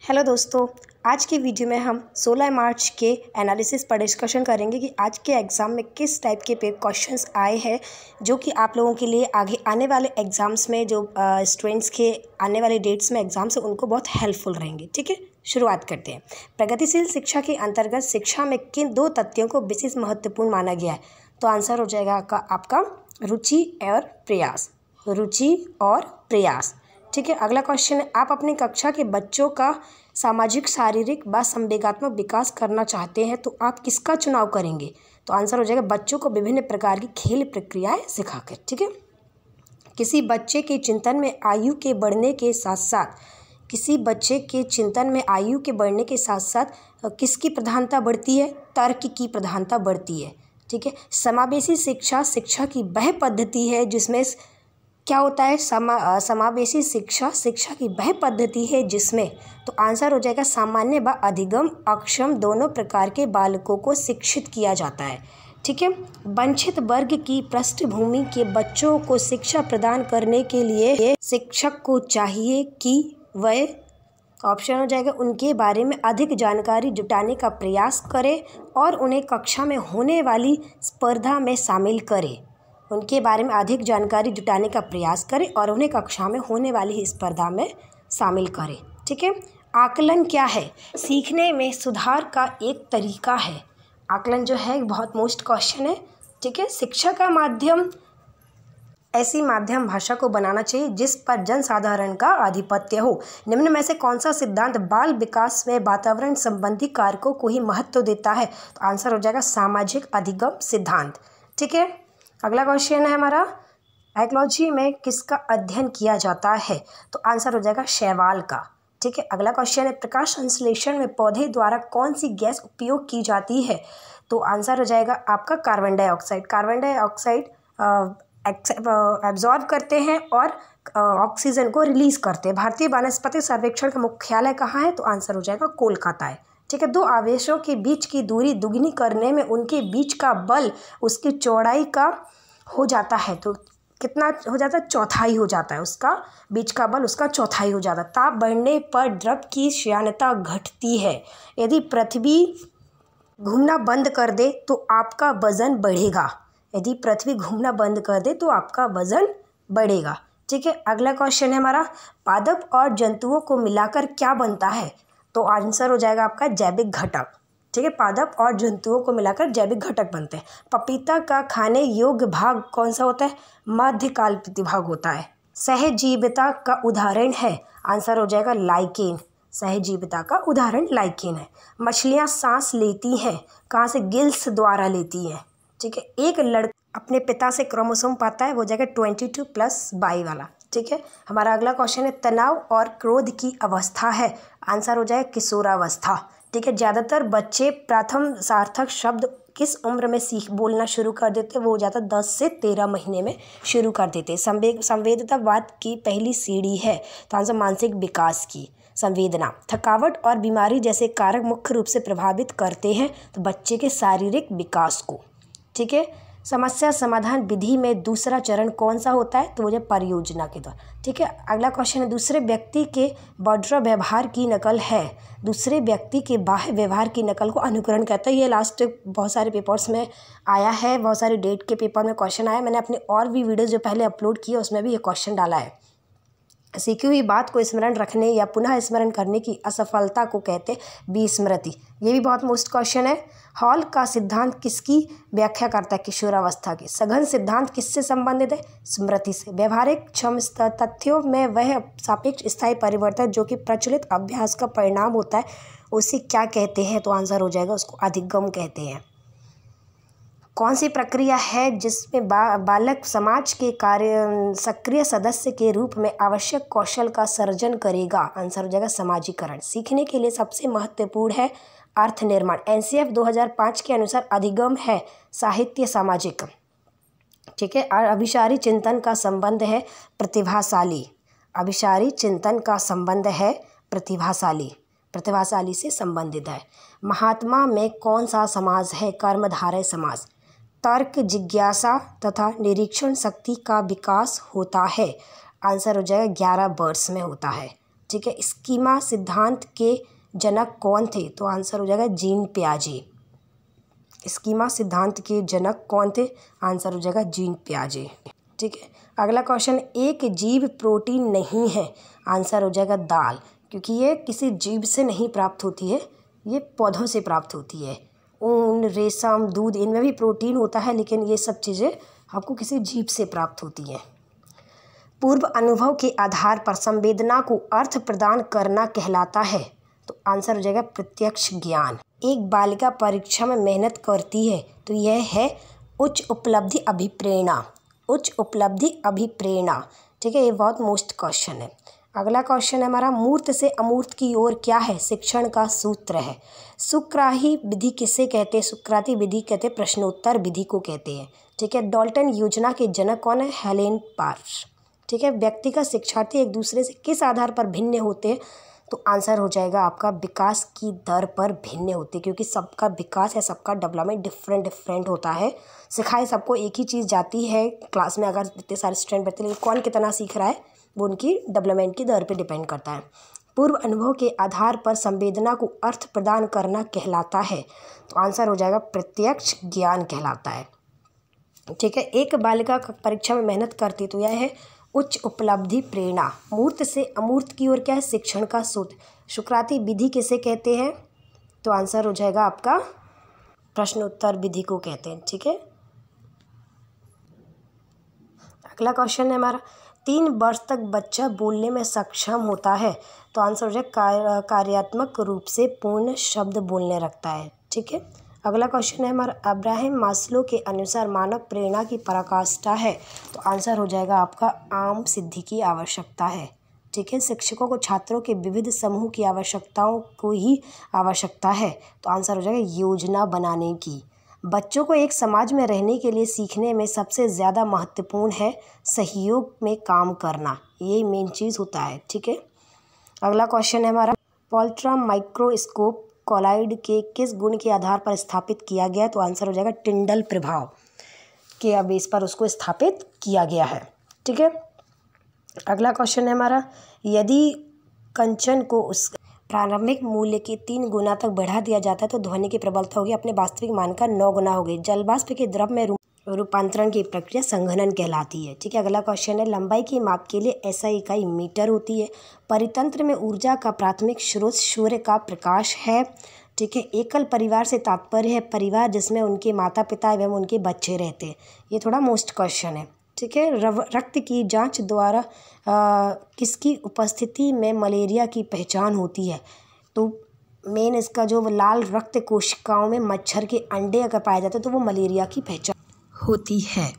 Hello दोस्तों, आज की वीडियो में हम 16 मार्च के एनालिसिस पर डिस्कशन करेंगे कि आज के एग्ज़ाम में किस टाइप के क्वेश्चंस आए हैं जो कि आप लोगों के लिए आगे आने वाले एग्ज़ाम्स में जो स्टूडेंट्स के आने वाले डेट्स में एग्ज़ाम्स है उनको बहुत हेल्पफुल रहेंगे। ठीक है, शुरुआत करते हैं। प्रगतिशील शिक्षा के अंतर्गत शिक्षा में किन दो तथ्यों को विशेष महत्वपूर्ण माना गया है? तो आंसर हो जाएगा आपका रुचि और प्रयास। रुचि और प्रयास। ठीक है, अगला क्वेश्चन है, आप अपनी कक्षा के बच्चों का सामाजिक, शारीरिक व संवेगात्मक विकास करना चाहते हैं तो आप किसका चुनाव करेंगे? तो आंसर हो जाएगा बच्चों को विभिन्न प्रकार की खेल प्रक्रियाएं सिखाकर। ठीक है, किसी बच्चे के चिंतन में आयु के बढ़ने के साथ साथ किसकी प्रधानता बढ़ती है? तर्क की प्रधानता बढ़ती है। ठीक है, समावेशी शिक्षा की वह पद्धति है जिसमें क्या होता है? समावेशी शिक्षा की वह पद्धति है जिसमें, तो आंसर हो जाएगा सामान्य व अधिगम अक्षम दोनों प्रकार के बालकों को शिक्षित किया जाता है। ठीक है, वंचित वर्ग की पृष्ठभूमि के बच्चों को शिक्षा प्रदान करने के लिए शिक्षक को चाहिए कि वह, ऑप्शन हो जाएगा, उनके बारे में अधिक जानकारी जुटाने का प्रयास करे और उन्हें कक्षा में होने वाली स्पर्धा में शामिल करे। उनके बारे में अधिक जानकारी जुटाने का प्रयास करें और उन्हें कक्षा में होने वाली स्पर्धा में शामिल करें। ठीक है, आकलन क्या है? सीखने में सुधार का एक तरीका है। आकलन जो है बहुत मोस्ट क्वेश्चन है। ठीक है, शिक्षा का माध्यम ऐसी माध्यम भाषा को बनाना चाहिए जिस पर जनसाधारण का आधिपत्य हो। निम्न में से कौन सा सिद्धांत बाल विकास में वातावरण संबंधी कारकों को ही महत्व देता है? तो आंसर हो जाएगा सामाजिक अधिगम सिद्धांत। ठीक है, अगला क्वेश्चन है हमारा, एकोलॉजी में किसका अध्ययन किया जाता है? तो आंसर हो जाएगा शैवाल का। ठीक है, अगला क्वेश्चन है, प्रकाश संश्लेषण में पौधे द्वारा कौन सी गैस उपयोग की जाती है? तो आंसर हो जाएगा आपका carbon dioxide. Carbon dioxide absorb करते हैं और ऑक्सीजन को रिलीज करते हैं। भारतीय वनस्पति सर्वेक्षण का मुख्यालय कहाँ है? तो आंसर हो जाएगा कोलकाता है। ठीक है, दो आवेशों के बीच की दूरी दुगनी करने में उनके बीच का बल उसकी चौड़ाई का हो जाता है, तो कितना हो जाता है? चौथाई हो जाता है। उसका बीच का बल उसका चौथाई हो जाता है। ताप बढ़ने पर द्रव की श्यानता घटती है। यदि पृथ्वी घूमना बंद कर दे तो आपका वजन बढ़ेगा। यदि पृथ्वी घूमना बंद कर दे तो आपका वजन बढ़ेगा। ठीक है, अगला क्वेश्चन है हमारा, पादप और जंतुओं को मिलाकर क्या बनता है? तो आंसर हो जाएगा आपका जैविक घटक। ठीक है, पादप और जंतुओं को मिलाकर जैविक घटक बनते हैं। पपीता का खाने योग्य भाग कौन सा होता है? मध्यकाल प्रतिभाग होता है। सहजीविता का उदाहरण है, आंसर हो जाएगा लाइकेन। सहजीविता का उदाहरण लाइकेन है। मछलियाँ सांस लेती हैं, कहाँ से? गिल्स द्वारा लेती हैं। ठीक है, एक लड़का अपने पिता से क्रोमोसोम पाता है, वो जाएगा 22+22 वाला। ठीक है, हमारा अगला क्वेश्चन है, तनाव और क्रोध की अवस्था है, आंसर हो जाएगा किशोरावस्था। ठीक है, ज़्यादातर बच्चे प्रथम सार्थक शब्द किस उम्र में बोलना शुरू कर देते? वो हो जाता 10 से 13 महीने में शुरू कर देते। संवेदनावाद की पहली सीढ़ी है, तो आंसर मानसिक विकास की संवेदना। थकावट और बीमारी जैसे कारक मुख्य रूप से प्रभावित करते हैं तो बच्चे के शारीरिक विकास को। ठीक है, समस्या समाधान विधि में दूसरा चरण कौन सा होता है? तो वो जो परियोजना के द्वारा। ठीक है, अगला क्वेश्चन है, दूसरे व्यक्ति के बाह्य व्यवहार की नकल है। दूसरे व्यक्ति के बाह्य व्यवहार की नकल को अनुकरण कहता है। ये लास्ट बहुत सारे पेपर्स में आया है, बहुत सारे डेट के पेपर में क्वेश्चन आया। मैंने अपने और भी वीडियोज़ जो पहले अपलोड किए उसमें भी ये क्वेश्चन डाला है। सीखी हुई बात को स्मरण रखने या पुनः स्मरण करने की असफलता को कहते विस्मृति। ये भी बहुत मोस्ट क्वेश्चन है। हॉल का सिद्धांत किसकी व्याख्या करता है? किशोरावस्था की। सघन सिद्धांत किससे संबंधित है? स्मृति से। व्यवहारिक क्षम तथ्यों में वह सापेक्ष स्थायी परिवर्तन जो कि प्रचलित अभ्यास का परिणाम होता है उसे क्या कहते हैं? तो आंसर हो जाएगा उसको अधिगम कहते हैं। कौन सी प्रक्रिया है जिसमें बालक समाज के कार्य सक्रिय सदस्य के रूप में आवश्यक कौशल का सर्जन करेगा? आंसर हो जाएगा समाजीकरण। सीखने के लिए सबसे महत्वपूर्ण है अर्थ निर्माण। एनसीएफ 2005 के अनुसार अधिगम है साहित्य सामाजिक। ठीक है, और अभिसारी चिंतन का संबंध है प्रतिभाशाली। अभिसारी चिंतन का संबंध है प्रतिभाशाली से संबंधित है। महात्मा में कौन सा समाज है? कर्मधारय समाज। तर्क, जिज्ञासा तथा निरीक्षण शक्ति का विकास होता है, आंसर हो जाएगा 11 वर्ष में होता है। ठीक है। स्कीमा सिद्धांत के जनक कौन थे? तो आंसर हो जाएगा जीन पियाजे। स्कीमा सिद्धांत के जनक कौन थे? आंसर हो जाएगा जीन पियाजे, ठीक है। अगला क्वेश्चन, एक जीव प्रोटीन नहीं है, आंसर हो जाएगा दाल, क्योंकि ये किसी जीव से नहीं प्राप्त होती है, ये पौधों से प्राप्त होती है। ऊन, रेशम, दूध, इनमें भी प्रोटीन होता है, लेकिन ये सब चीज़ें आपको किसी जीव से प्राप्त होती हैं। पूर्व अनुभव के आधार पर संवेदना को अर्थ प्रदान करना कहलाता है, तो आंसर हो जाएगा प्रत्यक्ष ज्ञान। एक बालिका परीक्षा में मेहनत करती है, तो यह है उच्च उपलब्धि अभिप्रेरणा। उच्च उपलब्धि अभिप्रेरणा, ठीक है। ये बहुत मोस्ट क्वेश्चन है। अगला क्वेश्चन है हमारा, मूर्त से अमूर्त की ओर क्या है? शिक्षण का सूत्र है। सुक्राही विधि किसे कहते हैं? सुक्राती विधि कहते हैं, प्रश्नोत्तर विधि को कहते हैं, ठीक है। डाल्टन योजना के जनक कौन है? हेलेन पार्श, ठीक है। व्यक्तिगत शिक्षार्थी एक दूसरे से किस आधार पर भिन्न होते हैं? तो आंसर हो जाएगा आपका विकास की दर पर भिन्न होते, क्योंकि सबका विकास या सबका डेवलपमेंट डिफरेंट होता है। सिखाई सबको एक ही चीज़ जाती है क्लास में, अगर इतने सारे स्टूडेंट बैठते, लेकिन कौन कितना सीख रहा है वो उनकी डेवलपमेंट की दर पे डिपेंड करता है। पूर्व अनुभव के आधार पर संवेदना को अर्थ प्रदान करना कहलाता है, तो आंसर हो जाएगा प्रत्यक्ष ज्ञान कहलाता है, ठीक है। एक बालिका परीक्षा में मेहनत करती, तो यह है उच्च उपलब्धि प्रेरणा। मूर्त से अमूर्त की ओर क्या है? शिक्षण का सूत्र। सुक्राती विधि किसे कहते हैं? तो आंसर हो जाएगा आपका प्रश्नोत्तर विधि को कहते हैं, ठीक है। अगला क्वेश्चन है हमारा, 3 वर्ष तक बच्चा बोलने में सक्षम होता है, तो आंसर हो जाएगा कार्यात्मक रूप से पूर्ण शब्द बोलने लगता है, ठीक है। अगला क्वेश्चन है हमारा, अब्राहम मास्लो के अनुसार मानव प्रेरणा की पराकाष्ठा है, तो आंसर हो जाएगा आपका आम सिद्धि की आवश्यकता है, ठीक है। शिक्षकों को छात्रों के विविध समूह की आवश्यकताओं को ही आवश्यकता है, तो आंसर हो जाएगा योजना बनाने की। बच्चों को एक समाज में रहने के लिए सीखने में सबसे ज़्यादा महत्वपूर्ण है सहयोग में काम करना, ये मेन चीज़ होता है, ठीक है। अगला क्वेश्चन है हमारा, पोल्ट्रम माइक्रोस्कोप कॉलाइड के किस गुण के आधार पर स्थापित किया गया? तो आंसर हो जाएगा टिंडल प्रभाव के बेस पर उसको स्थापित किया गया है, ठीक है। अगला क्वेश्चन है हमारा, यदि कंचन को उस प्रारंभिक मूल्य के 3 गुना तक बढ़ा दिया जाता है, तो ध्वनि की प्रबलता होगी अपने वास्तविक मान का 9 गुना होगी। जलवाष्प के द्रव में रूपांतरण की प्रक्रिया संघनन कहलाती है, ठीक है। अगला क्वेश्चन है, लंबाई की माप के लिए ऐसा इकाई मीटर होती है। परितंत्र में ऊर्जा का प्राथमिक स्रोत सूर्य का प्रकाश है, ठीक है। एकल परिवार से तात्पर्य है परिवार जिसमें उनके माता पिता एवं उनके बच्चे रहते हैं, ये थोड़ा मोस्ट क्वेश्चन है, ठीक है। रक्त की जांच द्वारा किसकी उपस्थिति में मलेरिया की पहचान होती है? तो मेन इसका जो लाल रक्त कोशिकाओं में मच्छर के अंडे अगर पाए जाते हैं, तो वो मलेरिया की पहचान होती है।